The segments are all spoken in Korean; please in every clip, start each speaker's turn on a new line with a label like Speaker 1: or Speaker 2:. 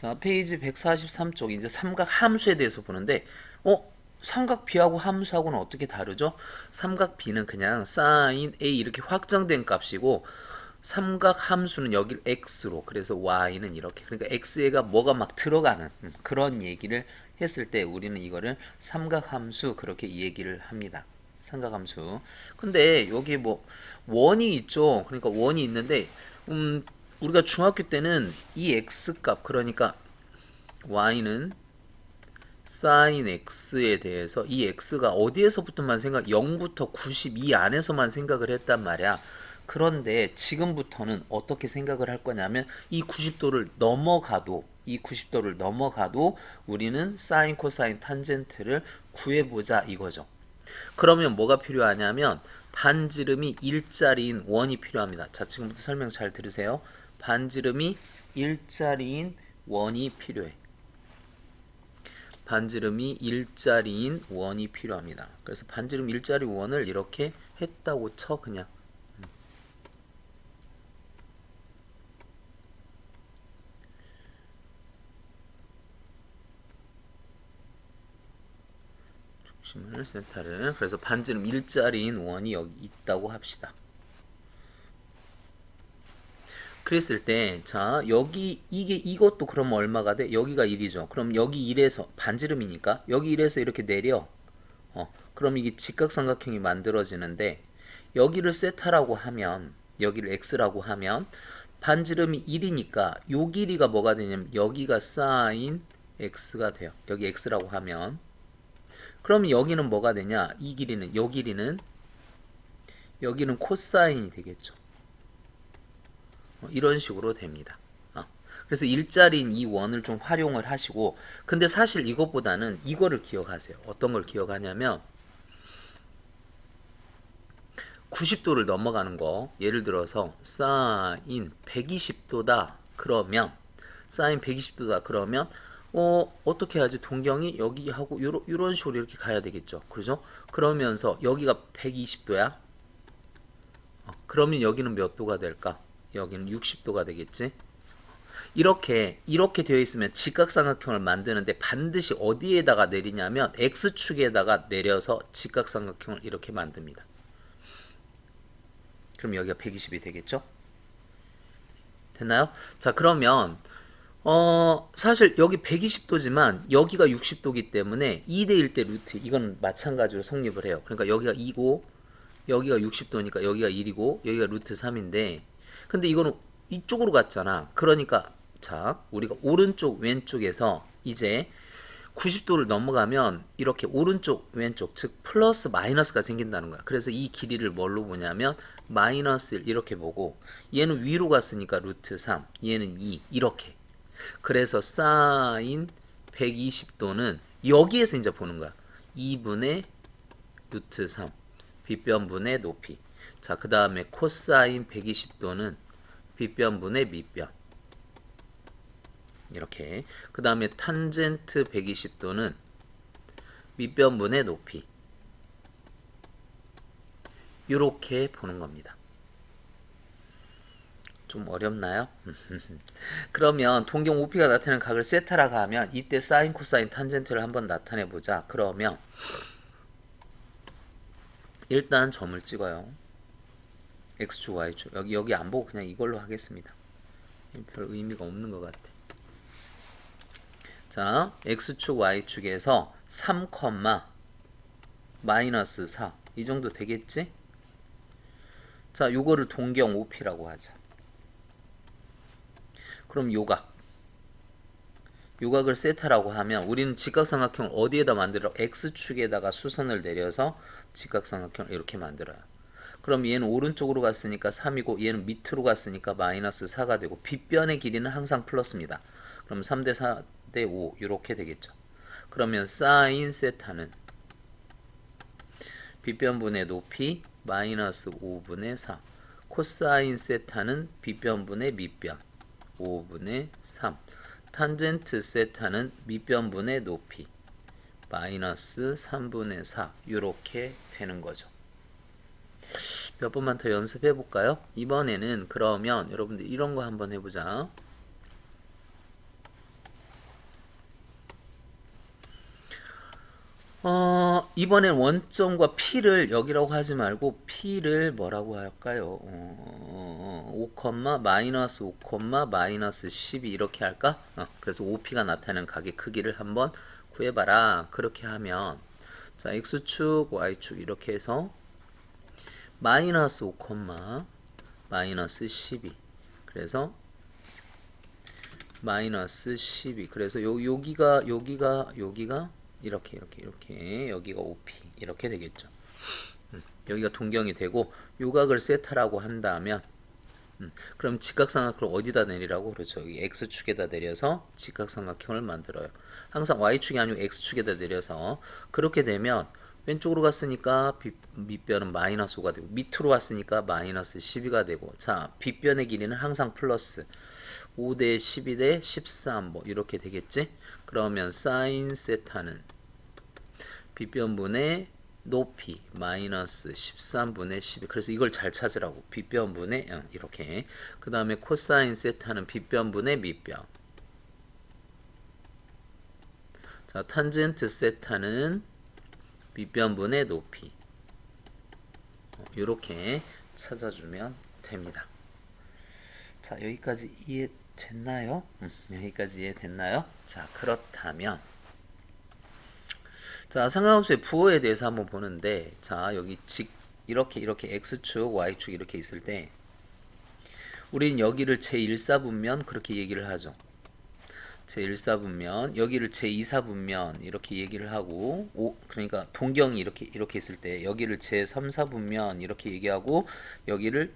Speaker 1: 자, 페이지 143쪽 이제 삼각 함수에 대해서 보는데 삼각 B하고 함수하고는 어떻게 다르죠? 삼각 B는 그냥 sin A 이렇게 확정된 값이고 삼각 함수는 여길 x로 그래서 y는 이렇게 그러니까 x에가 뭐가 막 들어가는 그런 얘기를 했을 때 우리는 이거를 삼각 함수 그렇게 얘기를 합니다. 삼각 함수. 근데 여기 뭐 원이 있죠. 그러니까 원이 있는데 우리가 중학교 때는 이 x값 그러니까 y는 sin x에 대해서 이 x가 어디에서부터만 생각 0부터 92 안에서만 생각을 했단 말이야. 그런데 지금부터는 어떻게 생각을 할 거냐면 이 90도를 넘어가도 이 90도를 넘어가도 우리는 사인 코사인 탄젠트를 구해보자 이거죠. 그러면 뭐가 필요하냐면 반지름이 일자리인 원이 필요합니다. 자, 지금부터 설명 잘 들으세요. 반지름이 일자리인 원이 필요해. 반지름이 일자리인 원이 필요합니다. 그래서 반지름 일자리 원을 이렇게 했다고 쳐 그냥. 중심을 센터를 그래서 반지름 일자리인 원이 여기 있다고 합시다. 그랬을 때, 자, 여기, 이것도 그럼 얼마가 돼? 여기가 1이죠. 그럼 여기 1에서, 반지름이니까, 여기 1에서 이렇게 내려. 그럼 이게 직각삼각형이 만들어지는데, 여기를 세타라고 하면, 여기를 x라고 하면, 반지름이 1이니까, 요 길이가 뭐가 되냐면, 여기가 sin x가 돼요. 여기 x라고 하면. 그럼 여기는 뭐가 되냐? 이 길이는, 요 길이는, 여기는 코사인이 되겠죠. 이런 식으로 됩니다. 그래서 일자리인 이 원을 좀 활용을 하시고 근데 사실 이것보다는 이거를 기억하세요. 어떤 걸 기억하냐면 90도를 넘어가는 거 예를 들어서 사인 120도다 그러면 사인 120도다 그러면 어떻게 하지? 동경이 여기하고 요런 식으로 이렇게 가야 되겠죠. 그죠? 그러면서 여기가 120도야. 그러면 여기는 몇 도가 될까? 여기는 60도가 되겠지. 이렇게 되어 있으면 직각삼각형을 만드는데 반드시 어디에다가 내리냐면 x축에다가 내려서 직각삼각형을 이렇게 만듭니다. 그럼 여기가 120이 되겠죠? 됐나요? 자, 그러면 사실 여기 120도지만 여기가 60도기 때문에 2대 1대 루트 이건 마찬가지로 성립을 해요. 그러니까 여기가 2고 여기가 60도니까 여기가 1이고 여기가 루트 3인데 근데 이거는 이쪽으로 갔잖아. 그러니까 자, 우리가 오른쪽 왼쪽에서 이제 90도를 넘어가면 이렇게 오른쪽 왼쪽 즉 플러스 마이너스가 생긴다는 거야. 그래서 이 길이를 뭘로 보냐면 마이너스 1 이렇게 보고 얘는 위로 갔으니까 루트 3 얘는 2 이렇게 그래서 사인 120도는 여기에서 이제 보는 거야. 2분의 루트 3 빗변분의 높이. 자, 그 다음에 코사인 120도는 빗변분의 밑변. 이렇게. 그 다음에 탄젠트 120도는 밑변분의 높이. 이렇게 보는 겁니다. 좀 어렵나요? 그러면 동경 OP가 나타내는 각을 세타라고 하면 이때 사인, 코사인, 탄젠트를 한번 나타내 보자. 그러면 일단 점을 찍어요. X축, Y축. 여기 안 보고 그냥 이걸로 하겠습니다. 별 의미가 없는 것 같아. 자, X축, Y축에서 3, 마이너스 4. 이 정도 되겠지? 자, 요거를 동경 OP라고 하자. 그럼 요각을 세타라고 하면 우리는 직각삼각형을 어디에다 만들어? X축에다가 수선을 내려서 직각삼각형을 이렇게 만들어요. 그럼 얘는 오른쪽으로 갔으니까 3이고 얘는 밑으로 갔으니까 마이너스 4가 되고 빗변의 길이는 항상 플러스입니다. 그럼 3대 4대 5 이렇게 되겠죠. 그러면 사인 세타는 빗변분의 높이 마이너스 5분의 4 코사인 세타는 빗변분의 밑변 5분의 3 탄젠트 세타는 밑변분의 높이 마이너스 3분의 4 이렇게 되는 거죠. 몇 번만 더 연습해 볼까요? 이번에는 그러면 여러분들 이런 거 한번 해보자. 이번엔 원점과 P를 여기라고 하지 말고 P를 뭐라고 할까요? 5, 마이너스 5, 마이너스 12 이렇게 할까? 그래서 OP가 나타내는 각의 크기를 한번 구해봐라. 그렇게 하면 자 X축, Y축 이렇게 해서 마이너스 5, 마이너스 12 그래서 마이너스 12 그래서 여기가 이렇게 여기가 OP 이렇게 되겠죠. 여기가 동경이 되고 요각을 세타라고 한다면 그럼 직각삼각형을 어디다 내리라고? 그렇죠. 여기 X축에다 내려서 직각삼각형을 만들어요. 항상 Y축이 아니고 X축에다 내려서 그렇게 되면 왼쪽으로 갔으니까 밑변은 마이너스 5가 되고 밑으로 왔으니까 마이너스 12가 되고 자 빗변의 길이는 항상 플러스 5대 12대 13 뭐 이렇게 되겠지? 그러면 사인 세타는 빗변분의 높이 마이너스 13분의 12 그래서 이걸 잘 찾으라고 빗변분의 이렇게 그 다음에 코사인 세타는 빗변분의 밑변 자 탄젠트 세타는 밑변분의 높이 이렇게 찾아주면 됩니다. 자 여기까지 이해됐나요? 여기까지 이해됐나요? 자 그렇다면 자 상하함수의 부호에 대해서 한번 보는데 자 여기 이렇게 X축 Y축 이렇게 있을 때 우리는 여기를 제1사분면 그렇게 얘기를 하죠. 제1사분면 여기를 제2사분면 이렇게 얘기를 하고 그러니까 동경이 이렇게 있을 때 여기를 제3사분면 이렇게 얘기하고 여기를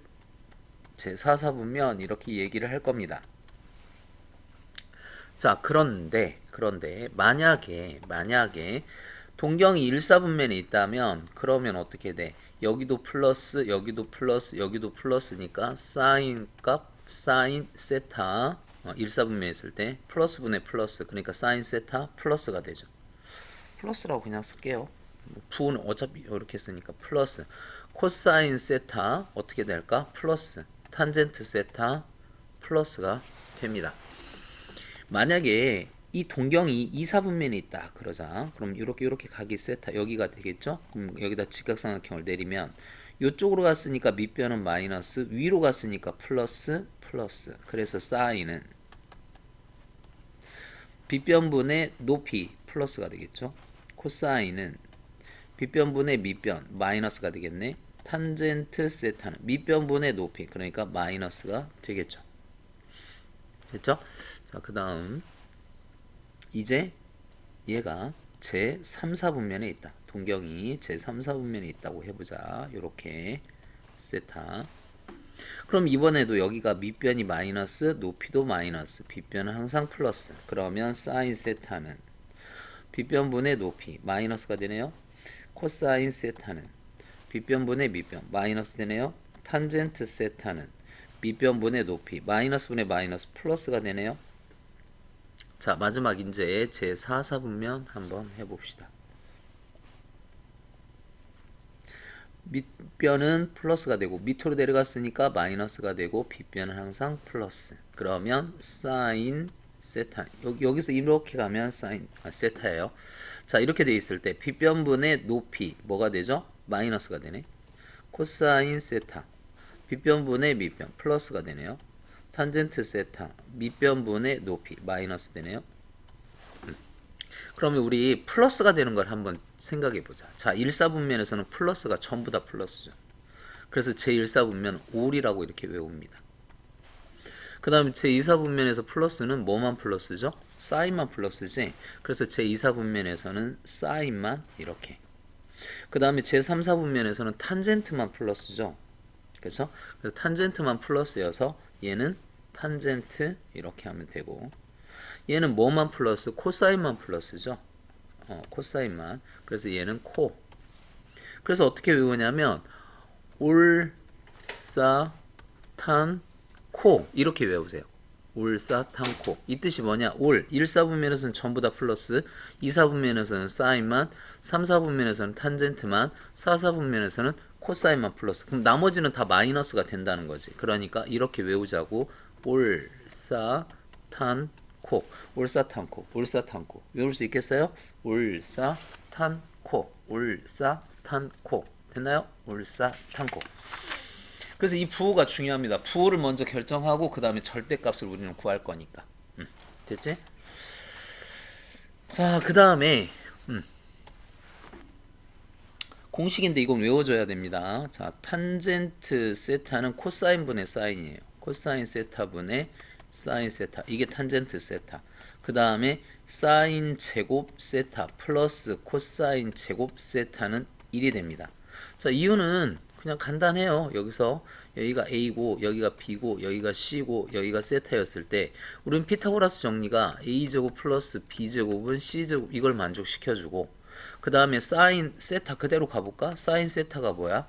Speaker 1: 제4사분면 이렇게 얘기를 할 겁니다. 자 그런데 만약에 동경이 1사분면에 있다면 그러면 어떻게 돼? 여기도 플러스 여기도 플러스 여기도 플러스니까 사인 값 사인 세타 1사분면에 있을 때 플러스 분의 플러스 그러니까 사인 세타 플러스가 되죠. 플러스라고 그냥 쓸게요. 부는 어차피 이렇게 쓰니까 플러스 코사인 세타 어떻게 될까? 플러스 탄젠트 세타 플러스가 됩니다. 만약에 이 동경이 2사분면에 있다 그러자 그럼 이렇게 각이 세타 여기가 되겠죠. 그럼 여기다 직각삼각형을 내리면 이쪽으로 갔으니까 밑변은 마이너스 위로 갔으니까 플러스 그래서 사인은 빗변분의 높이 플러스가 되겠죠. 코사인은 빗변분의 밑변 마이너스가 되겠네. 탄젠트 세타는 밑변분의 높이 그러니까 마이너스가 되겠죠. 됐죠? 자, 그 다음 이제 얘가 제3, 4분면에 있다. 동경이 제3, 4분면에 있다고 해보자. 요렇게 세타 그럼 이번에도 여기가 밑변이 마이너스 높이도 마이너스 빗변은 항상 플러스 그러면 사인 세타는 빗변분의 높이 마이너스가 되네요. 코사인 세타는 빗변분의 밑변 마이너스 되네요. 탄젠트 세타는 밑변분의 높이 마이너스 분의 마이너스 플러스가 되네요. 자 마지막 이제 제4사분면 한번 해봅시다. 밑변은 플러스가 되고 밑으로 내려갔으니까 마이너스가 되고 빗변은 항상 플러스 그러면 사인 세타 여기서 이렇게 가면 사인 세타예요. 자 이렇게 돼 있을 때 빗변분의 높이 뭐가 되죠? 마이너스가 되네. 코사인 세타 빗변분의 밑변 플러스가 되네요. 탄젠트 세타 밑변분의 높이 마이너스 되네요. 그러면 우리 플러스가 되는 걸 한번 생각해 보자. 자 1사분면에서는 플러스가 전부 다 플러스죠. 그래서 제1사분면 올이라고 이렇게 외웁니다. 그 다음에 제2사분면에서 플러스는 뭐만 플러스죠? 사인만 플러스지. 그래서 제2사분면에서는 사인만 이렇게. 그 다음에 제3사분면에서는 탄젠트만 플러스죠. 그래서 탄젠트만 플러스여서 얘는 탄젠트 이렇게 하면 되고 얘는 뭐만 플러스? 코사인만 플러스죠. 코사인만. 그래서 얘는 코. 그래서 어떻게 외우냐면 올사탄 코 이렇게 외우세요. 올사탄코 이 뜻이 뭐냐? 올 1사분면에서는 전부 다 플러스 2사분면에서는 사인만 3사분면에서는 탄젠트만 4사분면에서는 코사인만 플러스 그럼 나머지는 다 마이너스가 된다는 거지. 그러니까 이렇게 외우자고 올사탄코 올사탄코 외울 수 있겠어요? 올사탄코 코. 울사탄코. 됐나요? 울사탄코. 그래서 이 부호가 중요합니다. 부호를 먼저 결정하고 그 다음에 절대값을 우리는 구할 거니까. 됐지? 자, 그 다음에 공식인데 이건 외워줘야 됩니다. 자, 탄젠트 세타는 코사인 분의 사인이에요. 코사인 세타 분의 사인 세타. 이게 탄젠트 세타. 그 다음에 사인 제곱 세타 플러스 코사인 제곱 세타는 1이 됩니다. 자, 이유는 그냥 간단해요. 여기서 여기가 A고 여기가 B고 여기가 C고 여기가 세타였을 때 우리는 피타고라스 정리가 A제곱 플러스 B제곱은 C제곱 이걸 만족시켜주고 그 다음에 사인 세타 그대로 가볼까? 사인 세타가 뭐야?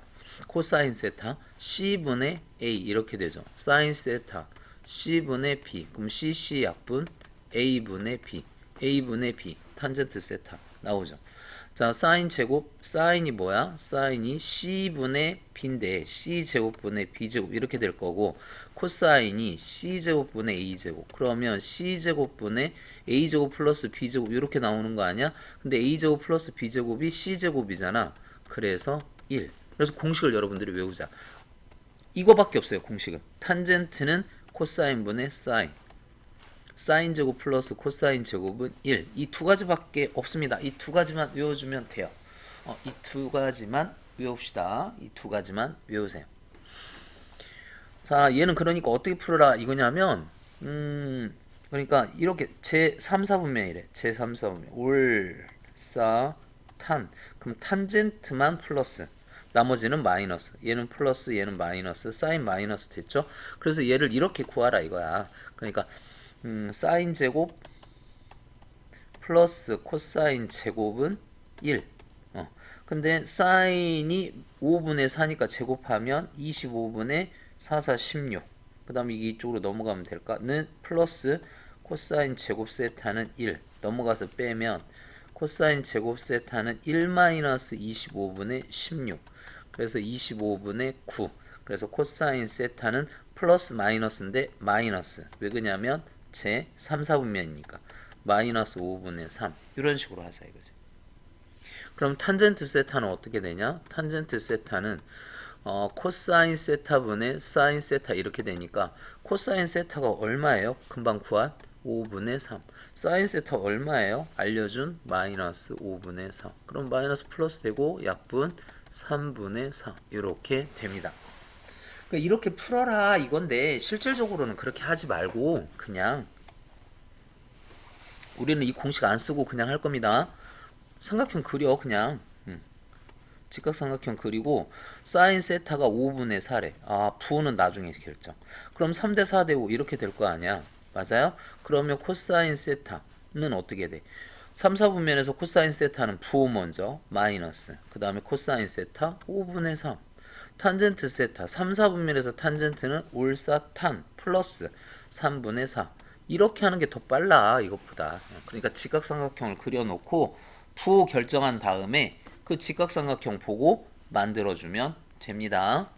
Speaker 1: 코사인 세타 C분의 A 이렇게 되죠. 사인 세타 C분의 B 그럼 CC 약분 A분의 B A분의 B 탄젠트 세타 나오죠. 자, 사인 제곱, 사인이 뭐야? 사인이 C분의 B인데 C제곱분의 B제곱 이렇게 될 거고 코사인이 C제곱분의 A제곱 그러면 C제곱분의 A제곱 플러스 B제곱 이렇게 나오는 거 아니야? 근데 A제곱 플러스 B제곱이 C제곱이잖아. 그래서 1. 그래서 공식을 여러분들이 외우자. 이거밖에 없어요. 공식은. 탄젠트는 코사인분의 사인 사인 제곱 플러스 코사인 제곱은 1. 이 두 가지밖에 없습니다. 이 두 가지만 외워주면 돼요. 이 두 가지만 외웁시다. 이 두 가지만 외우세요. 자, 얘는 그러니까 어떻게 풀어라 이거냐면 그러니까 이렇게 제3, 4분면이래. 제3, 4분면 올, 사, 탄. 그럼 탄젠트만 플러스 나머지는 마이너스. 얘는 플러스 얘는 마이너스. 사인 마이너스 됐죠? 그래서 얘를 이렇게 구하라 이거야. 그러니까 사인 제곱 플러스 코사인 제곱은 1. 근데 사인이 5분의 4니까 제곱하면 25분의 4, 4, 16. 그 다음에 이게 이쪽으로 넘어가면 될까?는 플러스 코사인 제곱 세타는 1. 넘어가서 빼면 코사인 제곱 세타는 1 마이너스 25분의 16. 그래서 25분의 9. 그래서 코사인 세타는 플러스 마이너스인데 마이너스. 왜 그러냐면 제 3, 4분면이니까 마이너스 5분의 3 이런 식으로 하자 이거지. 그럼 탄젠트 세타는 어떻게 되냐? 탄젠트 세타는 코사인 세타분의 사인 세타 이렇게 되니까 코사인 세타가 얼마예요? 금방 구한 5분의 3. 사인 세타 얼마예요? 알려준 마이너스 5분의 3. 그럼 마이너스 플러스 되고 약분 3분의 4 이렇게 됩니다. 이렇게 풀어라 이건데 실질적으로는 그렇게 하지 말고 그냥 우리는 이 공식 안 쓰고 그냥 할 겁니다. 삼각형 그려 그냥 직각삼각형 그리고 사인 세타가 5분의 4래. 부호는 나중에 결정. 그럼 3대 4대 5 이렇게 될 거 아니야. 맞아요? 그러면 코사인 세타는 어떻게 돼? 3, 4분면에서 코사인 세타는 부호 먼저 마이너스 그 다음에 코사인 세타 5분의 3 탄젠트 세타 3, 4분면에서 탄젠트는 올사탄 플러스 3분의 4 이렇게 하는 게 더 빨라 이것보다. 그러니까 직각삼각형을 그려놓고 부호 결정한 다음에 그 직각삼각형 보고 만들어주면 됩니다.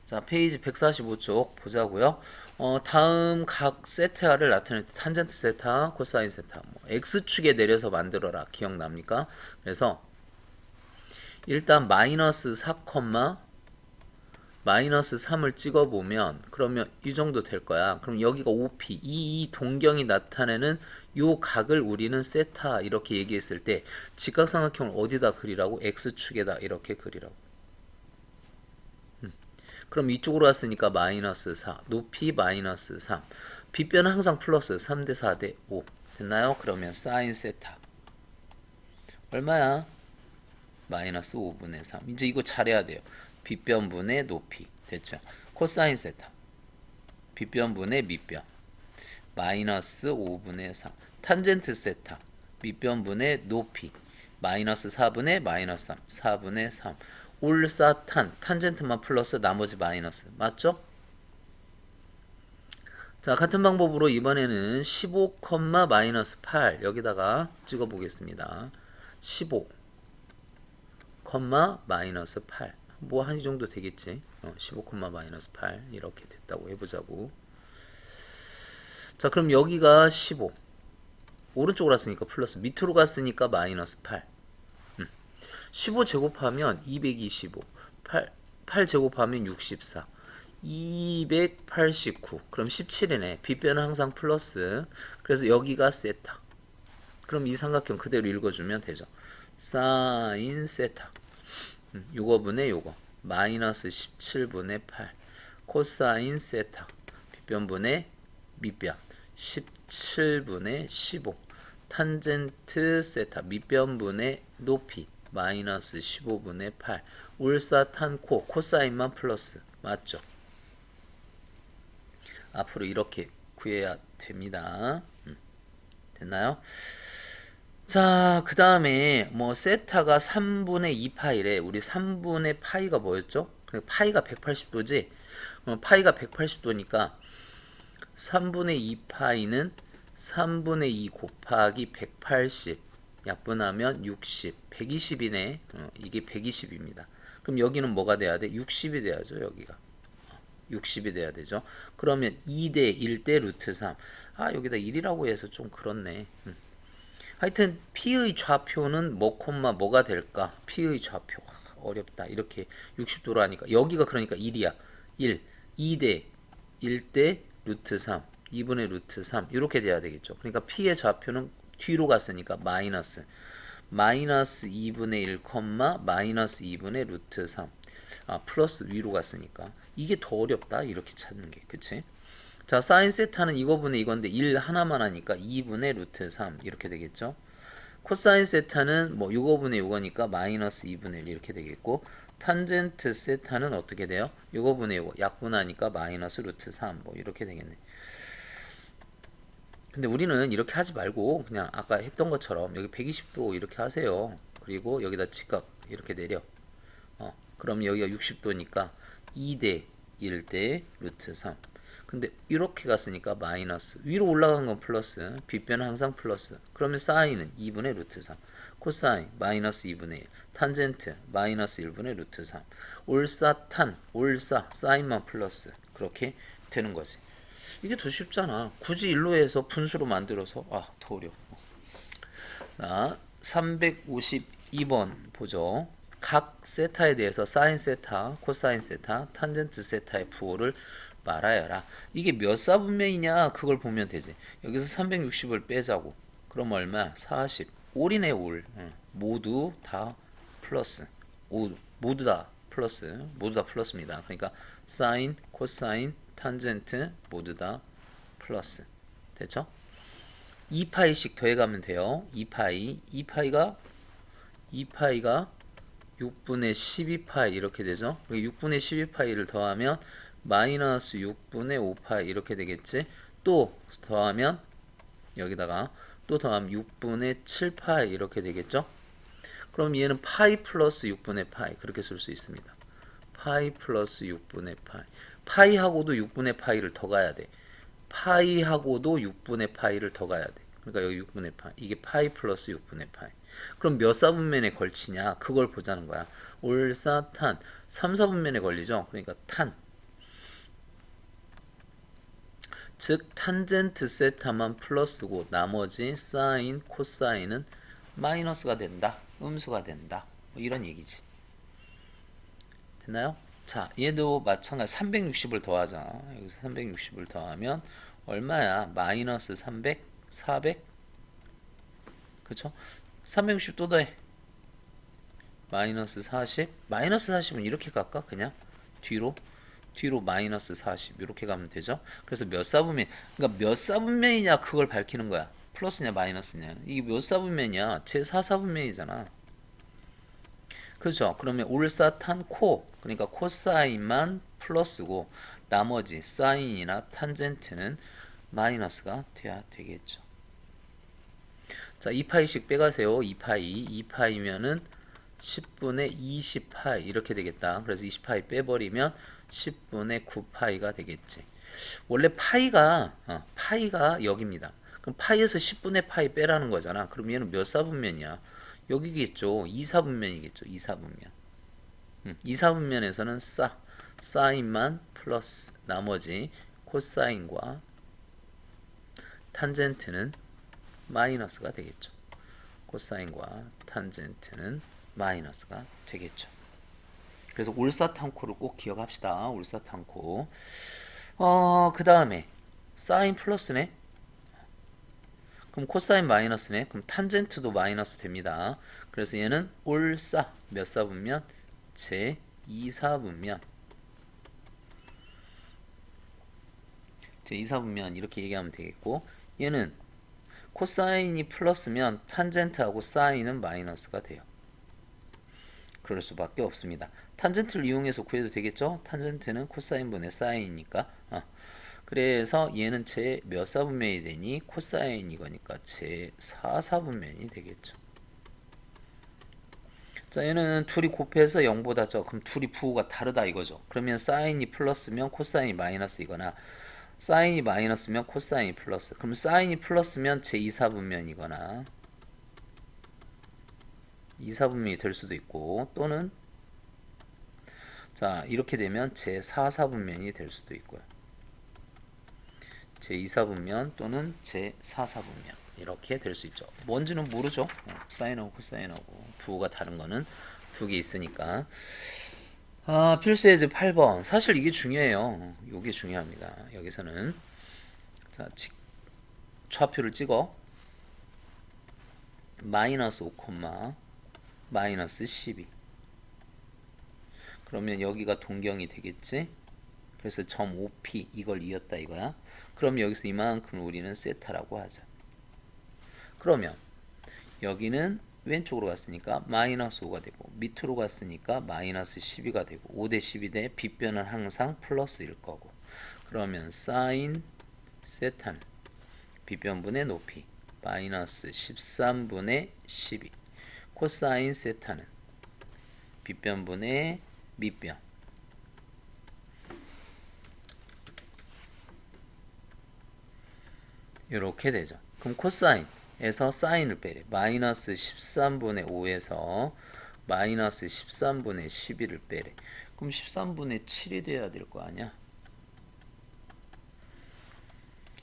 Speaker 1: 자, 페이지 145쪽 보자고요. 다음 각 세타를 나타낼 때 탄젠트 세타, 코사인 세타 X축에 내려서 만들어라. 기억납니까? 그래서 일단 마이너스 4, 마이너스 3을 찍어보면 그러면 이 정도 될 거야. 그럼 여기가 OP, 이 동경이 나타내는 요 각을 우리는 세타 이렇게 얘기했을 때 직각삼각형을 어디다 그리라고? X축에다 이렇게 그리라고. 그럼 이쪽으로 왔으니까 마이너스 4, 높이 마이너스 3. 빗변은 항상 플러스 3대 4대 5. 됐나요? 그러면 사인 세타 얼마야? 마이너스 5분의 3. 이제 이거 잘해야 돼요. 빗변분의 높이. 됐죠? 코사인 세타 빗변분의 밑변 마이너스 5분의 3. 탄젠트 세타 밑변분의 높이 마이너스 4분의 마이너스 3. 4분의 3. 올사탄 탄젠트만 플러스 나머지 마이너스. 맞죠? 자, 같은 방법으로 이번에는 15, 마이너스 8 여기다가 찍어 보겠습니다. 15, 마이너스 8 뭐 한 이 정도 되겠지. 15, 마이너스 8 이렇게 됐다고 해보자고. 자, 그럼 여기가 15 오른쪽으로 갔으니까 플러스 밑으로 갔으니까 마이너스 8 15 제곱하면 225, 8 제곱하면 64, 289. 그럼 17이네. 빗변은 항상 플러스. 그래서 여기가 세타. 그럼 이 삼각형 그대로 읽어주면 되죠. 사인 세타. 요거분의 요거. 마이너스 17분의 8. 코사인 세타. 빗변분의 밑변. 17분의 15. 탄젠트 세타. 밑변분의 높이. 마이너스 15분의 8. 울사탄 코. 코사인만 플러스. 맞죠? 앞으로 이렇게 구해야 됩니다. 됐나요? 자, 그 다음에 뭐 세타가 3분의 2파이래. 우리 3분의 파이가 뭐였죠? 파이가 180도지? 파이가 180도니까 3분의 2파이는 3분의 2 곱하기 180 약분하면 60, 120이네. 이게 120입니다. 그럼 여기는 뭐가 돼야 돼? 60이 돼야죠, 여기가. 60이 돼야 되죠. 그러면 2대 1대 루트 3. 아, 여기다 1이라고 해서 좀 그렇네. 하여튼 P의 좌표는 뭐 콤마 뭐가 될까? P의 좌표. 어렵다. 이렇게 60도로 하니까 여기가 그러니까 1이야. 1. 2대 1대 루트 3. 2분의 루트 3. 이렇게 돼야 되겠죠. 그러니까 P의 좌표는 뒤로 갔으니까 마이너스. 마이너스 2분의 1, 마이너스 2분의 루트 3. 아, 플러스 위로 갔으니까. 이게 더 어렵다. 이렇게 찾는 게. 그치? 자, 사인 세타는 이거분의 이건데 1 하나만 하니까 2분의 루트 3 이렇게 되겠죠. 코사인 세타는 뭐 요거분의 요거니까 마이너스 2분의 1 이렇게 되겠고, 탄젠트 세타는 어떻게 돼요? 요거분의 요거 약분하니까 마이너스 루트 3 뭐 이렇게 되겠네. 근데 우리는 이렇게 하지 말고 그냥 아까 했던 것처럼 여기 120도 이렇게 하세요. 그리고 여기다 직각 이렇게 내려. 그럼 여기가 60도니까 2대 1대 루트 3. 근데 이렇게 갔으니까 마이너스. 위로 올라간 건 플러스. 빗변은 항상 플러스. 그러면 사인은 2분의 루트 3. 코사인 마이너스 2분의 1. 탄젠트 마이너스 1분의 루트 3. 올사탄 올사 사인만 플러스. 그렇게 되는 거지. 이게 더 쉽잖아. 굳이 일로 해서 분수로 만들어서 더 어려워. 자, 352번 보죠. 각 세타에 대해서 사인 세타, 코사인 세타, 탄젠트 세타의 부호를 말하여라. 이게 몇 사분면이냐 그걸 보면 되지. 여기서 360을 빼자고. 그럼 얼마? 40. 올이네 올. 모두 다 플러스. 모두 다 플러스. 모두 다 플러스입니다. 그러니까 사인, 코사인, 탄젠트 모두 다 플러스. 됐죠? 2파이씩 더해가면 돼요. 2파이가 6분의 12파이 이렇게 되죠. 6분의 12파이를 더하면 마이너스 6분의 5파이 이렇게 되겠지. 또 더하면 여기다가 또 더하면 6분의 7파이 이렇게 되겠죠. 그럼 얘는 파이 플러스 6분의 파이 그렇게 쓸 수 있습니다. 파이 플러스 6분의 파이. 파이하고도 6분의 파이를 더 가야 돼. 파이하고도 6분의 파이를 더 가야 돼. 그러니까 여기 6분의 파이. 이게 파이 플러스 6분의 파이. 그럼 몇 사분면에 걸치냐? 그걸 보자는 거야. 올사탄 3, 4분면에 걸리죠? 그러니까 탄. 즉 탄젠트 세타만 플러스고 나머지 사인, 코사인은 마이너스가 된다. 음수가 된다. 뭐 이런 얘기지. 됐나요? 자, 얘도 마찬가지 360을 더하자. 여기서 360을 더하면 얼마야? 마이너스 300, 400? 그쵸? 360 또 더해. 마이너스 40. 마이너스 40은 이렇게 갈까? 그냥 뒤로 마이너스 40 이렇게 가면 되죠. 그래서 몇 사분면, 그러니까 몇 사분면이냐 그걸 밝히는 거야. 플러스냐 마이너스냐. 이게 몇 사분면이야? 제 4사분면이잖아. 그렇죠. 그러면 올사탄 코, 그러니까 코사인만 플러스고 나머지 사인이나 탄젠트는 마이너스가 돼야 되겠죠. 자, 2파이씩 빼가세요. 2파이면은 10분의 20파이 이렇게 되겠다. 그래서 20파이 빼버리면 10분의 9파이가 되겠지. 원래 파이가 여기입니다. 그럼 파이에서 10분의 파이 빼라는 거잖아. 그럼 얘는 몇 사분면이야? 여기겠죠. 2사분면이겠죠. 2사분면. 2사분면에서는 사인만 플러스 나머지 코사인과 탄젠트는 마이너스가 되겠죠. 코사인과 탄젠트는 마이너스가 되겠죠. 그래서 올사탕코를 꼭 기억합시다. 올사탕코. 그 다음에 사인 플러스네. 그럼 코사인 마이너스네. 그럼 탄젠트도 마이너스 됩니다. 그래서 얘는 올사 몇 사분면? 제 2사분면. 제 2사분면 이렇게 얘기하면 되겠고, 얘는 코사인이 플러스면 탄젠트하고 사인은 마이너스가 돼요. 그럴 수밖에 없습니다. 탄젠트를 이용해서 구해도 되겠죠? 탄젠트는 코사인분의 사인이니까. 그래서 얘는 제 몇 사분면이 되니? 코사인 이거니까 제 4사분면이 되겠죠. 자, 얘는 둘이 곱해서 0보다 적. 그럼 둘이 부호가 다르다 이거죠. 그러면 사인이 플러스면 코사인이 마이너스이거나 사인이 마이너스면 코사인이 플러스. 그럼 사인이 플러스면 제 2사분면이거나 2사분면이 될 수도 있고, 또는 자 이렇게 되면 제 4사분면이 될 수도 있고요. 제 2사분면 또는 제 4사분면 이렇게 될 수 있죠. 뭔지는 모르죠. 사인하고 코사인하고 부호가 다른 거는 두 개 있으니까. 필수 예제 8번. 사실 이게 중요해요. 이게 중요합니다. 여기서는 자 좌표를 찍어. 마이너스 5, 마이너스 12. 그러면 여기가 동경이 되겠지? 그래서 점 5p 이걸 이었다 이거야. 그럼 여기서 이만큼 우리는 세타라고 하자. 그러면 여기는 왼쪽으로 갔으니까 마이너스 5가 되고, 밑으로 갔으니까 마이너스 12가 되고, 5대 12대 빗변은 항상 플러스일 거고, 그러면 사인 세타는 빗변분의 높이 마이너스 13분의 12, 코사인 세타는 빗변분의 밑변 이렇게 되죠. 그럼 코사인에서 사인을 빼래. 마이너스 13분의 5에서 마이너스 13분의 12를 빼래. 그럼 13분의 7이 돼야 될 거 아니야.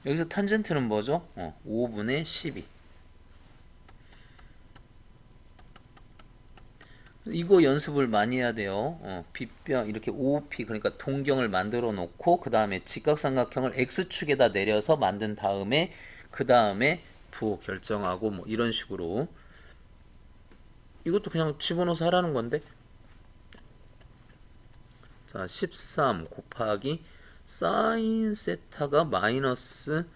Speaker 1: 여기서 탄젠트는 뭐죠? 5분의 12. 이거 연습을 많이 해야 돼요. 빗변 이렇게 OP 그러니까 동경을 만들어 놓고 그 다음에 직각삼각형을 X축에다 내려서 만든 다음에 그 다음에 부호 결정하고 뭐 이런 식으로. 이것도 그냥 집어넣어서 하라는 건데. 자, 13 곱하기 사인 세타가 마이너스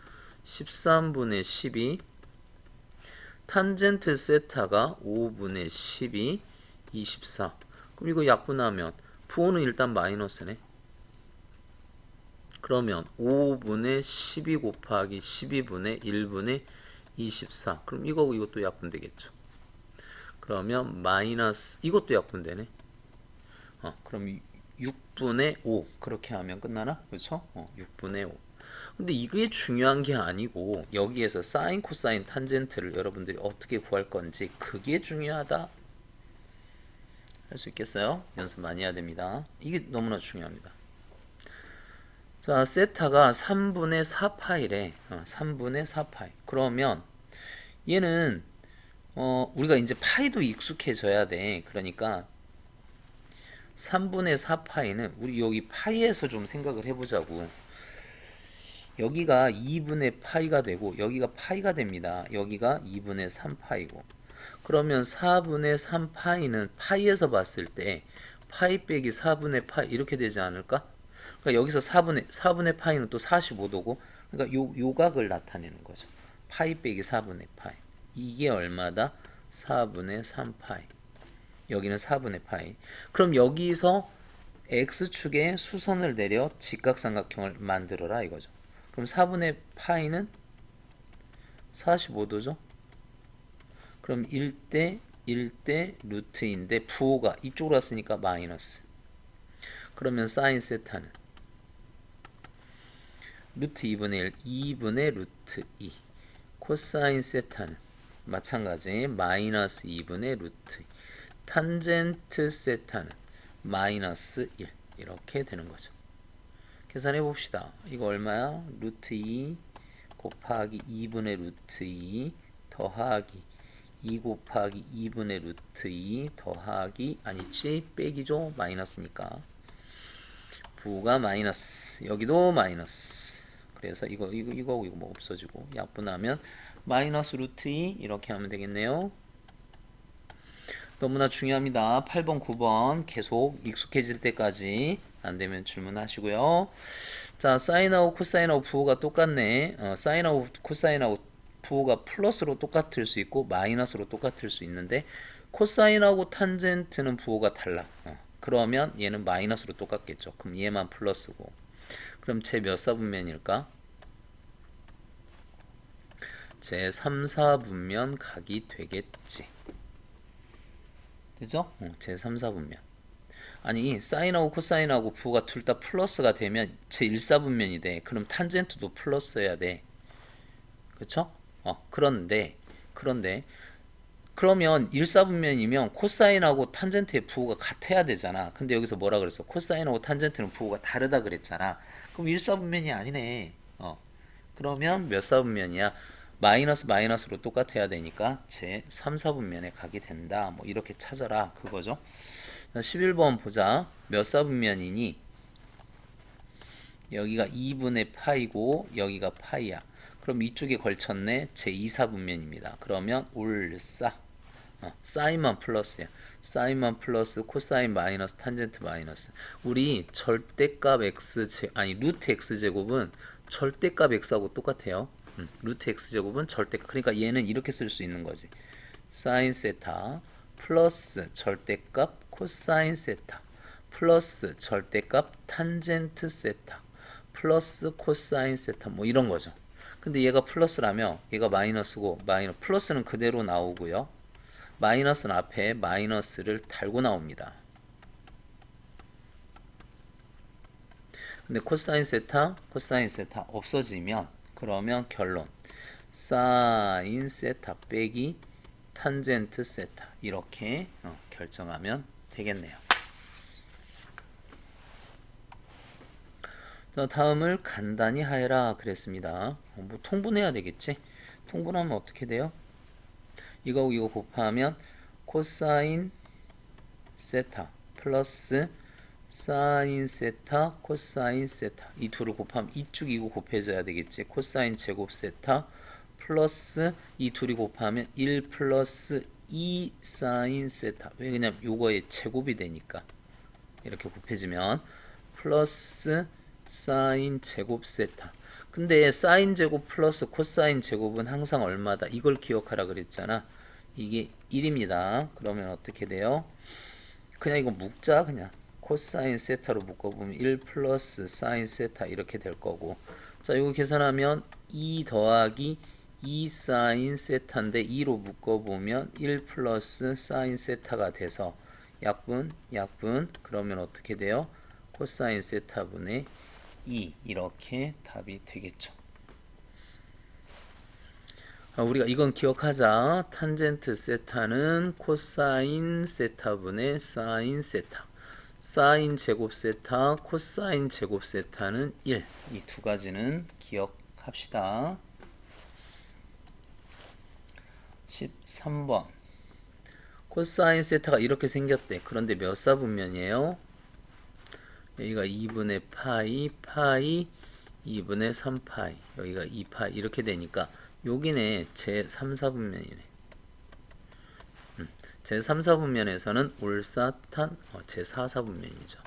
Speaker 1: 13분의 12, 탄젠트 세타가 5분의 12, 24. 그럼 이거 약분하면 부호는 일단 마이너스네. 그러면 5분의 12 곱하기 12분의 1분의 24. 그럼 이거고 이것도 약분되겠죠. 그러면 마이너스 이것도 약분되네. 그럼 6분의 5 그렇게 하면 끝나나? 그렇죠? 6분의 5. 근데 이게 중요한 게 아니고 여기에서 사인, 코사인, 탄젠트를 여러분들이 어떻게 구할 건지 그게 중요하다. 할 수 있겠어요? 연습 많이 해야 됩니다. 이게 너무나 중요합니다. 자, 세타가 3분의 4파이래. 3분의 4파이. 그러면 얘는 우리가 이제 파이도 익숙해져야 돼. 그러니까 3분의 4파이는 우리 여기 파이에서 좀 생각을 해보자고. 여기가 2분의 파이가 되고 여기가 파이가 됩니다. 여기가 2분의 3파이고. 그러면 4분의 3파이는 파이에서 봤을 때 파이 빼기 4분의 파이 이렇게 되지 않을까? 그러니까 여기서 4분의 파이는 또 45도고, 그러니까 요 각을 나타내는 거죠. 파이 빼기 4분의 파이. 이게 얼마다? 4분의 3파이. 여기는 4분의 파이. 그럼 여기서 x축에 수선을 내려 직각삼각형을 만들어라 이거죠. 그럼 4분의 파이는 45도죠. 그럼 1대 1대 루트인데 부호가 이쪽으로 왔으니까 마이너스. 그러면 사인 세타는 루트 2분의 1, 2분의 루트 2. 코사인 세타는 마찬가지 마이너스 2분의 루트 2. 탄젠트 세타는 마이너스 1. 이렇게 되는 거죠. 계산해 봅시다. 이거 얼마야? 루트 2 곱하기 2분의 루트 2 더하기 2 곱하기 2분의 루트 2 더하기 아니지 빼기죠. 마이너스니까 부가 마이너스 여기도 마이너스 그래서 이거하고 이거 뭐 없어지고 약분하면 마이너스 루트 2 이렇게 하면 되겠네요. 너무나 중요합니다. 8번 9번 계속 익숙해질 때까지 안되면 질문하시고요. 자 사인하고 코사인하고 부호가 똑같네. 사인하고 코사인하고 부호가 플러스로 똑같을 수 있고 마이너스로 똑같을 수 있는데 코사인하고 탄젠트는 부호가 달라. 그러면 얘는 마이너스로 똑같겠죠. 그럼 얘만 플러스고 그럼 제 몇 사분면일까? 제 3, 4분면 각이 되겠지. 그죠? 제 3, 4분면 아니 사인하고 코사인하고 부호가 둘 다 플러스가 되면 제 1, 4분면이 돼. 그럼 탄젠트도 플러스여야 돼. 그쵸? 그런데 그러면 1, 4분면이면 코사인하고 탄젠트의 부호가 같아야 되잖아. 근데 여기서 뭐라 그랬어? 코사인하고 탄젠트는 부호가 다르다 그랬잖아. 그럼 1, 4분면이 아니네. 그러면 몇 사분면이야? 마이너스 마이너스로 똑같아야 되니까 제 3, 4분면에 가게 된다. 뭐 이렇게 찾아라 그거죠. 11번 보자. 몇 사분면이니? 여기가 2분의 파이고 여기가 파이야. 그럼 이쪽에 걸쳤네. 제 2사분면입니다. 그러면 올싸 사인만 플러스야. 사인만 플러스 코사인 마이너스 탄젠트 마이너스. 우리 절대값 x 아니 루트 x 제곱은 절대값 x하고 똑같아요. 루트 x 제곱은 절대값. 그러니까 얘는 이렇게 쓸 수 있는 거지. 사인 세타 플러스 절대값 코사인 세타 플러스 절대값 탄젠트 세타 플러스 코사인 세타 뭐 이런 거죠. 근데 얘가 플러스라며 얘가 마이너스고 플러스는 그대로 나오고요. 마이너스는 앞에 마이너스를 달고 나옵니다. 근데 코사인 세타 없어지면 그러면 결론 사인 세타 빼기 탄젠트 세타 이렇게 결정하면 되겠네요. 자, 다음을 간단히 하여라 그랬습니다. 뭐 통분해야 되겠지? 통분하면 어떻게 돼요? 이거 곱하면 코사인 세타 플러스 사인 세타 코사인 세타 이 둘을 곱하면 이쪽 이거 곱해져야 되겠지. 코사인 제곱 세타 플러스 이 둘이 곱하면 1 플러스 2 사인 세타. 왜냐면 요거의 제곱이 되니까 이렇게 곱해지면 플러스 사인 제곱 세타. 근데 사인 제곱 플러스 코사인 제곱은 항상 얼마다? 이걸 기억하라 그랬잖아. 이게 1입니다. 그러면 어떻게 돼요? 그냥 이거 묶자. 그냥 코사인 세타로 묶어보면 1 플러스 사인 세타 이렇게 될 거고. 자, 이거 계산하면 2 더하기 2 사인 세타인데 2로 묶어보면 1 플러스 사인 세타가 돼서 약분 그러면 어떻게 돼요? 코사인 세타분의 2 이렇게 답이 되겠죠. 우리가 이건 기억하자. 탄젠트 세타는 코사인 세타분의 사인 세타. 사인 제곱 세타, 코사인 제곱 세타는 1. 이 두 가지는 기억합시다. 13번. 코사인 세타가 이렇게 생겼대. 그런데 몇 사분면이에요? 여기가 2분의 파이 2분의 3파이 여기가 2파이 이렇게 되니까 여기네 제 3, 4분면이네. 제 3, 4분면에서는 올사탄 제 4, 4분면이죠.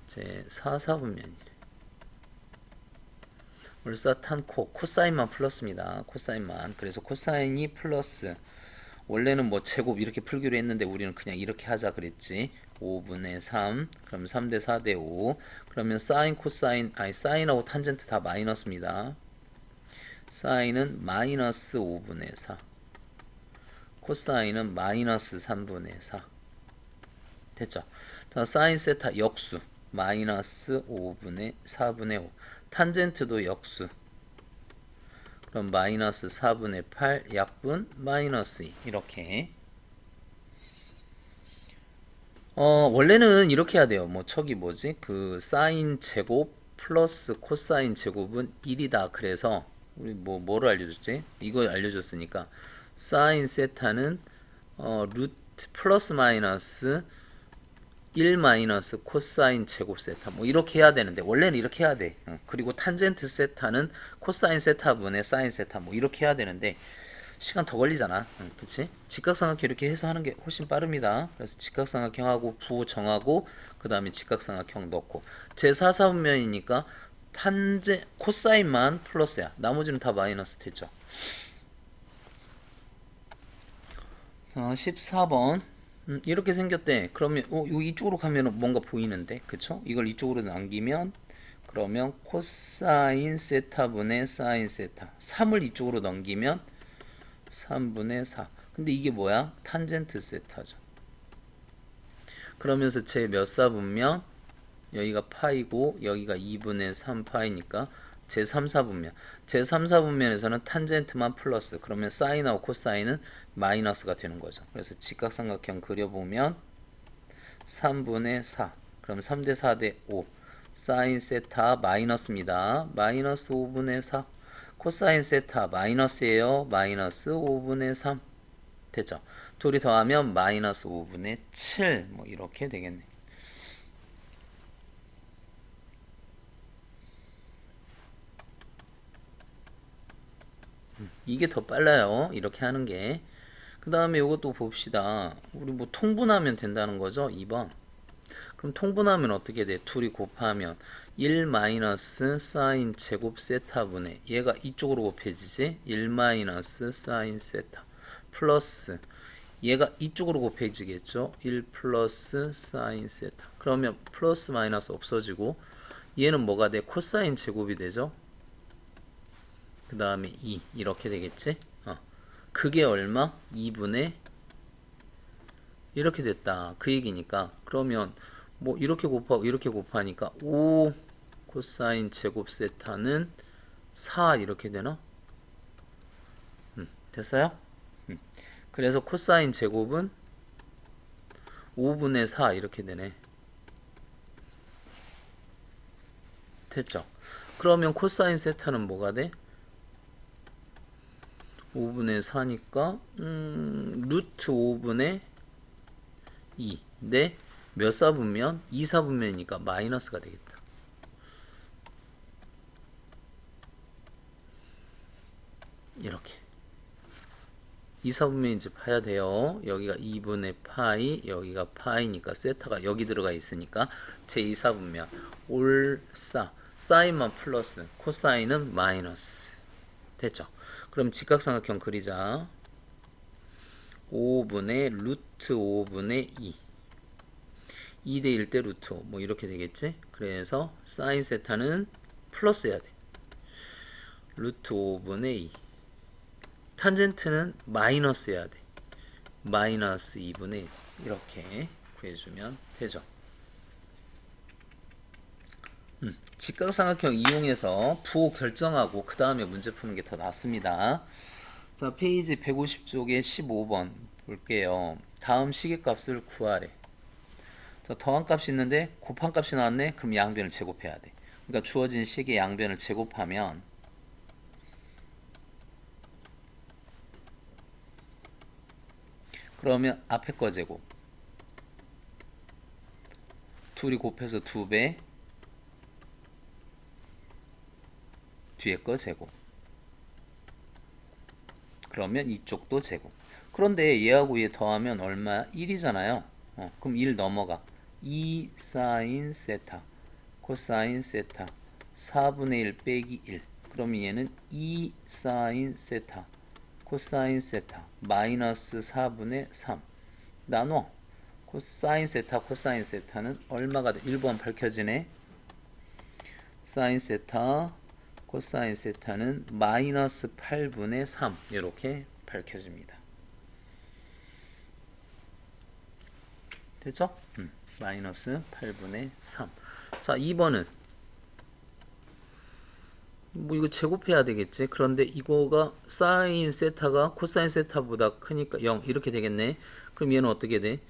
Speaker 1: 제 4, 4분면이네. 올사탄 코사인만 플러스입니다. 코사인만. 그래서 코사인이 플러스 원래는 뭐 제곱 이렇게 풀기로 했는데 우리는 그냥 이렇게 하자 그랬지. 5분의 3 그럼 3대 4대 5 그러면 사인 코사인 사인하고 탄젠트 다 마이너스입니다. 사인은 마이너스 5분의 4 코사인은 마이너스 3분의 4 됐죠? 자, 사인 세타 역수 마이너스 5분의 4분의 5 탄젠트도 역수 그럼 마이너스 4분의 8 약분 마이너스 2 이렇게 원래는 이렇게 해야 돼요. 뭐 저기 뭐지? 그 사인 제곱 플러스 코사인 제곱은 1이다. 그래서 우리 뭐를 알려줬지? 이거 알려줬으니까 사인 세타는 루트 플러스 마이너스 1 마이너스 코사인 제곱 세타 뭐 이렇게 해야 되는데 원래는 이렇게 해야 돼. 그리고 탄젠트 세타는 코사인 세타분의 사인 세타 뭐 이렇게 해야 되는데 시간 더 걸리잖아. 그치? 직각삼각형 이렇게 해서 하는 게 훨씬 빠릅니다. 그래서 직각삼각형하고 부 정하고 그 다음에 직각삼각형 넣고 제4사분면이니까 코사인만 플러스야. 나머지는 다 마이너스 됐죠. 14번 이렇게 생겼대. 그러면 이쪽으로 가면 뭔가 보이는데 그쵸? 이걸 이쪽으로 남기면 그러면 코사인 세타분의 사인 세타 3을 이쪽으로 넘기면 3분의 4. 근데 이게 뭐야? 탄젠트 세타죠. 그러면서 제 몇 사분면? 여기가 파이고 여기가 2분의 3 파이니까 제 3사분면. 제 3사분면에서는 탄젠트만 플러스. 그러면 사인하고 코사인은 마이너스가 되는 거죠. 그래서 직각삼각형 그려보면 3분의 4. 그럼 3대 4대 5. 사인 세타 마이너스입니다. 마이너스 5분의 4. 코사인 세타 마이너스예요. 마이너스 5분의 3 됐죠. 둘이 더하면 마이너스 5분의 7 뭐 이렇게 되겠네. 이게 더 빨라요. 이렇게 하는 게. 그 다음에 이것도 봅시다. 우리 뭐 통분하면 된다는 거죠. 2번. 그럼 통분하면 어떻게 돼? 둘이 곱하면 1 마이너스 사인 제곱 세타분의 얘가 이쪽으로 곱해지지? 1 마이너스 사인 세타 플러스 얘가 이쪽으로 곱해지겠죠? 1 플러스 사인 세타. 그러면 플러스 마이너스 없어지고 얘는 뭐가 돼? 코사인 제곱이 되죠? 그 다음에 2 이렇게 되겠지? 그게 얼마? 2분의 이렇게 됐다. 그 얘기니까 그러면 뭐 이렇게 곱하고 이렇게 곱하니까 5 코사인 제곱 세타는 4 이렇게 되나? 됐어요? 그래서 코사인 제곱은 5분의 4 이렇게 되네. 됐죠? 그러면 코사인 세타는 뭐가 돼? 5분의 4니까 루트 5분의 2 네? 몇 사분면? 2사분면이니까 마이너스가 되겠다. 이렇게 2사분면인지 봐야 돼요. 여기가 2분의 파이 여기가 파이니까 세타가 여기 들어가 있으니까 제2사분면 올싸 사인만 플러스 코사인은 마이너스 됐죠? 그럼 직각삼각형 그리자. 5분의 루트 5분의 2 2대 1대 루트 5 뭐 이렇게 되겠지? 그래서 사인 세타는 플러스 해야 돼. 루트 5분의 2 탄젠트는 마이너스 해야 돼. 마이너스 2분의 1 이렇게 구해주면 되죠. 직각삼각형 이용해서 부호 결정하고 그 다음에 문제 푸는 게 더 낫습니다. 자, 페이지 150쪽에 15번 볼게요. 다음 시계값을 구하래. 자, 더한 값이 있는데 곱한 값이 나왔네. 그럼 양변을 제곱해야 돼. 그러니까 주어진 식의 양변을 제곱하면 그러면 앞에 거 제곱 둘이 곱해서 2배 뒤에 거 제곱 그러면 이쪽도 제곱. 그런데 얘하고 얘 더하면 얼마? 1이잖아요. 그럼 1 넘어가. 2 사인 세타 코사인 세타 4분의 1 빼기 1 그러면 얘는 2 사인 세타 코사인 세타 마이너스 4분의 3 나눠 코사인 세타 코사인 세타는 얼마가 돼? 1번 밝혀지네. 사인 세타 코사인 세타는 마이너스 8분의 3 이렇게 밝혀집니다. 됐죠? 마이너스 8분의 3. 자, 2번은 뭐 이거 제곱해야 되겠지. 그런데 이거가 사인 세타가 코사인 세타보다 크니까 0 이렇게 되겠네. 그럼 얘는 어떻게 돼?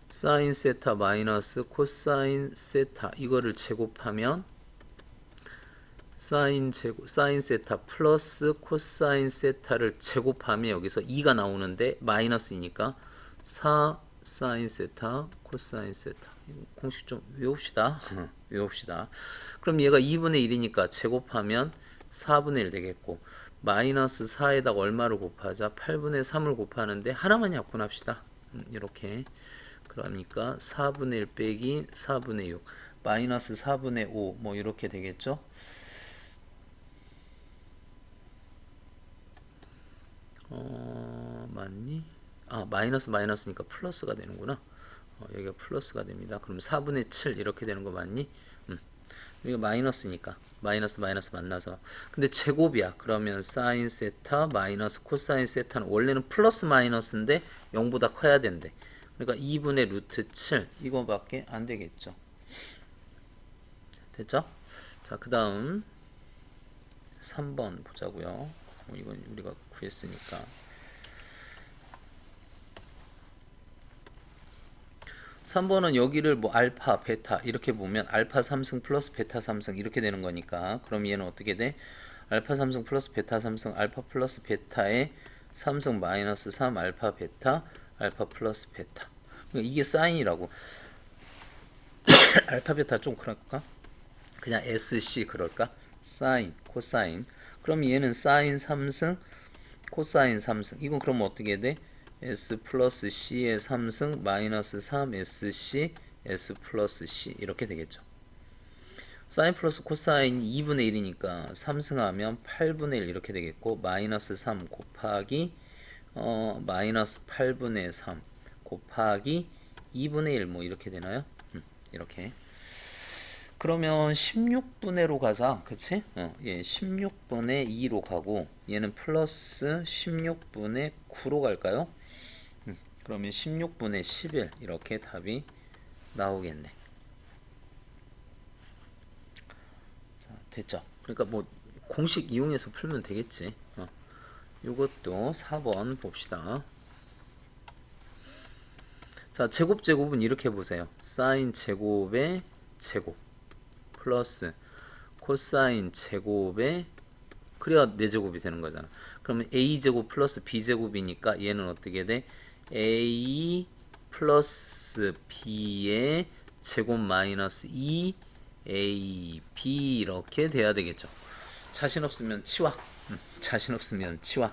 Speaker 1: 사인 세타 마이너스 코사인 세타 이거를 제곱하면 사인 세타 플러스 코사인 세타를 제곱하면 여기서 2가 나오는데 마이너스이니까 4 사인 세타 코사인 세타. 공식 좀 외웁시다. 외웁시다. 그럼 얘가 2분의 1이니까 제곱하면 4분의 1 되겠고, 마이너스 4에다가 얼마를 곱하자? 8분의 3을 곱하는데 하나만 약분합시다. 이렇게. 그러니까 4분의 1 빼기 4분의 6 마이너스 4분의 5 뭐 이렇게 되겠죠. 맞니? 아, 마이너스니까 플러스가 되는구나. 여기가 플러스가 됩니다. 그럼 4분의 7 이렇게 되는 거 맞니? 이거 마이너스니까 마이너스 만나서, 근데 제곱이야. 그러면 사인 세타 마이너스 코사인 세타는 원래는 플러스 마이너스인데 0보다 커야 된대. 그러니까 2분의 루트 7 이거밖에 안 되겠죠. 됐죠? 자, 그 다음 3번 보자고요. 이건 우리가 구했으니까. 3번은 여기를 뭐 알파, 베타 이렇게 보면 알파 3승 플러스 베타 3승 이렇게 되는 거니까, 그럼 얘는 어떻게 돼? 알파 3승 플러스 베타 3승 알파 플러스 베타의 3승 마이너스 3 알파 베타 알파 플러스 베타. 그러니까 이게 사인이라고. 알파 베타 좀 그럴까? 그냥 SC 그럴까? 사인, 코사인. 그럼 얘는 사인 3승 코사인 3승. 이건 그럼 어떻게 돼? S 플러스 C의 3승 마이너스 3SC S 플러스 C 이렇게 되겠죠. 사인 플러스 코사인 2분의 1이니까 3승하면 8분의 1 이렇게 되겠고, 마이너스 3 곱하기 마이너스 8분의 3 곱하기 2분의 1 뭐 이렇게 되나요? 이렇게. 그러면 16분의로 가자. 그치? 예, 16분의 2로 가고, 얘는 플러스 16분의 9로 갈까요? 그러면 16분의 11 이렇게 답이 나오겠네. 자, 됐죠? 그러니까 뭐 공식 이용해서 풀면 되겠지. 요것도 4번 봅시다. 자, 제곱은 이렇게 보세요. 사인 제곱의 제곱 플러스 코사인 제곱의, 그래야 4제곱이 되는 거잖아. 그러면 a제곱 플러스 b제곱이니까 얘는 어떻게 돼? a 플러스 b의 제곱 마이너스 2ab 이렇게 돼야 되겠죠. 자신 없으면 치워. 자신 없으면 치워.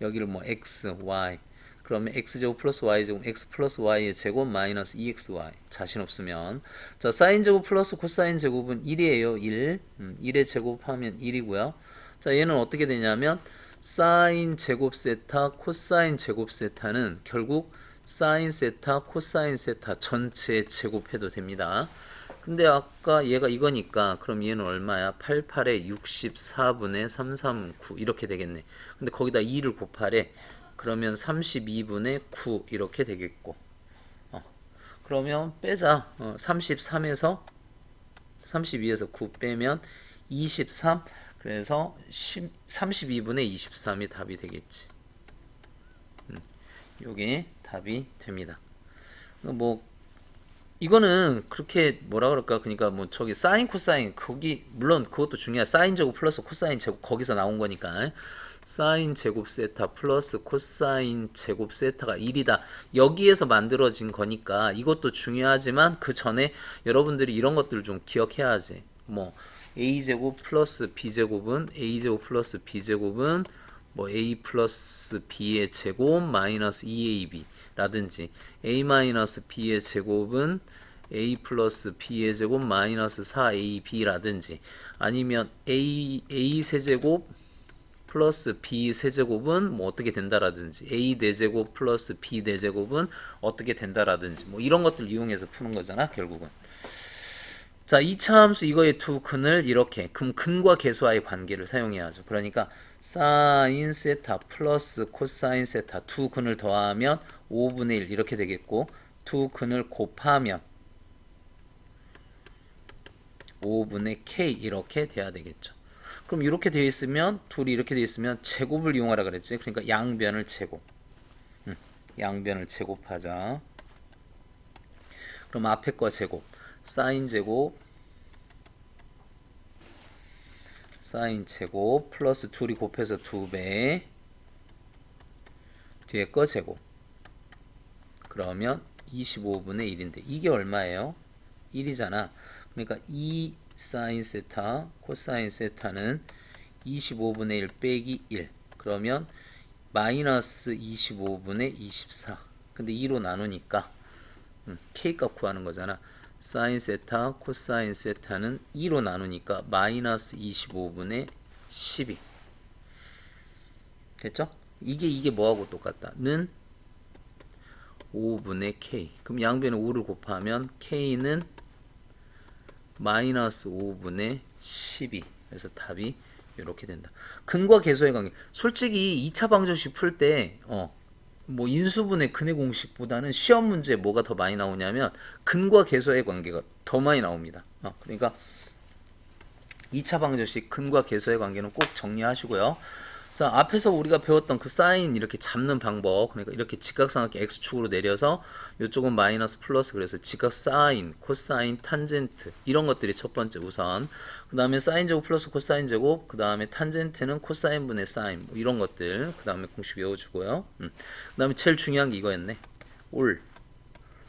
Speaker 1: 여기를 뭐 x, y, 그러면 x제곱 플러스 y제곱 x 플러스 y의 제곱 마이너스 2xy. 자신 없으면. 자, 사인 제곱 플러스 코사인 제곱은 1이에요. 1. 1의 제곱하면 1이고요. 자, 얘는 어떻게 되냐면 사인 제곱 세타 코사인 제곱 세타는 결국 사인 세타 코사인 세타 전체 제곱해도 됩니다. 근데 아까 얘가 이거니까 그럼 얘는 얼마야? 88에 64분의 339 이렇게 되겠네. 근데 거기다 2를 곱하래. 그러면 32분의 9 이렇게 되겠고, 그러면 빼자. 33에서 32에서 9 빼면 23. 그래서 32분의 23이 답이 되겠지. 요게 답이 됩니다. 뭐 이거는 그렇게 뭐라 그럴까? 그러니까 뭐 저기 사인 코사인 거기 물론 그것도 중요해. 사인 제곱 플러스 코사인 제곱 거기서 나온 거니까. 사인 제곱 세타 플러스 코사인 제곱 세타가 1이다. 여기에서 만들어진 거니까 이것도 중요하지만 그 전에 여러분들이 이런 것들을 좀 기억해야지. 뭐 a제곱 플러스 b제곱은 a제곱 플러스 b제곱은 뭐 a 플러스 b의 제곱 마이너스 2ab 라든지 a 마이너스 b의 제곱은 a 플러스 b의 제곱 마이너스 4ab 라든지, 아니면 a 세제곱 플러스 b 세제곱은 뭐 어떻게 된다라든지, a 4제곱 플러스 b 4제곱은 어떻게 된다라든지, 뭐 이런 것들 이용해서 푸는 거잖아 결국은. 자, 2차 함수 이거의 두 근을 이렇게, 그럼 근과 계수와의 관계를 사용해야죠. 그러니까 사인 세타 플러스 코사인 세타 두 근을 더하면 5분의 1 이렇게 되겠고, 두 근을 곱하면 5분의 k 이렇게 돼야 되겠죠. 그럼 이렇게 되어 있으면, 둘이 이렇게 되어 있으면 제곱을 이용하라 그랬지. 그러니까 양변을 제곱. 양변을 제곱하자. 그럼 앞에 거 제곱. 사인 제곱 사인 제곱 플러스 둘이 곱해서 2배 뒤에 거 제곱 그러면 25분의 1인데 이게 얼마예요? 1이잖아. 그러니까 2 사인 세타 코사인 세타는 25분의 1 빼기 1 그러면 마이너스 25분의 24 근데 2로 나누니까 K값 구하는 거잖아. 사인 세타 코사인 세타는 2로 나누니까 마이너스 25분의 12 됐죠? 이게 뭐하고 똑같다? 는 5분의 K 그럼 양변에 5를 곱하면 K는 마이너스 5분의 12 그래서 답이 이렇게 된다. 근과 계수의 관계 솔직히 2차 방정식 풀 때 뭐 인수분해 근의 공식보다는 시험 문제 뭐가 더 많이 나오냐면 근과 계수의 관계가 더 많이 나옵니다. 그러니까 2차 방정식 근과 계수의 관계는 꼭 정리하시고요. 자, 앞에서 우리가 배웠던 그 사인 이렇게 잡는 방법 그러니까 이렇게 직각삼각형 x축으로 내려서 이쪽은 마이너스 플러스 그래서 직각 사인, 코사인, 탄젠트 이런 것들이 첫 번째 우선 그 다음에 사인 제곱 플러스 코사인 제곱 그 다음에 탄젠트는 코사인 분의 사인 뭐 이런 것들 그 다음에 공식 외워주고요. 그 다음에 제일 중요한 게 이거였네. 올,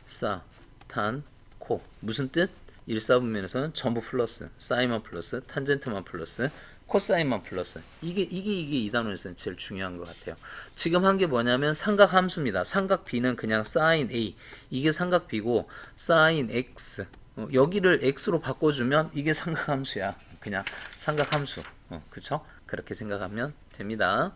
Speaker 1: 사, 탄, 코 무슨 뜻? 일사분면에서는 전부 플러스 사인만 플러스 탄젠트만 플러스 코사인만 플러스 이게 이 단원에서는 제일 중요한 것 같아요. 지금 한 게 뭐냐면 삼각 함수입니다. 삼각 B는 그냥 사인 A 이게 삼각 B고 사인 X 여기를 X로 바꿔주면 이게 삼각 함수야. 그냥 삼각 함수 그쵸? 그렇게 생각하면 됩니다.